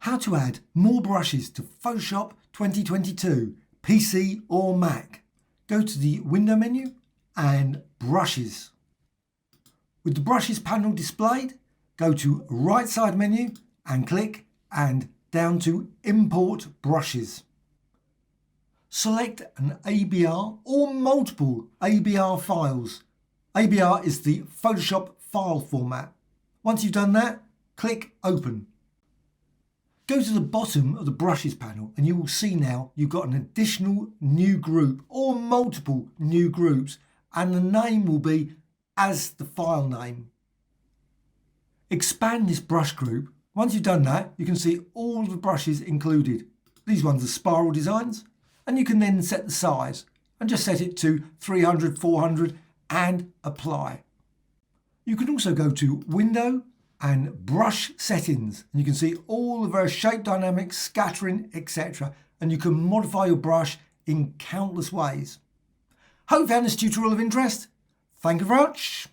How to add more brushes to Photoshop 2022, PC or Mac. Go to the Window menu and Brushes. With the Brushes panel displayed, go to right side menu and click and down to Import Brushes. Select an ABR or multiple ABR files. ABR is the Photoshop file format. Once you've done that, click Open. Go to the bottom of the Brushes panel and you will see now you've got an additional new group or multiple new groups, and the name will be as the file name. Expand this brush group. Once you've done that, you can see all the brushes included. These ones are spiral designs, and you can then set the size and just set it to 300, 400 and apply. You can also go to Window and Brush Settings, and you can see all the various shape dynamics, scattering, etc. And you can modify your brush in countless ways. Hope you found this tutorial of interest. Thank you very much.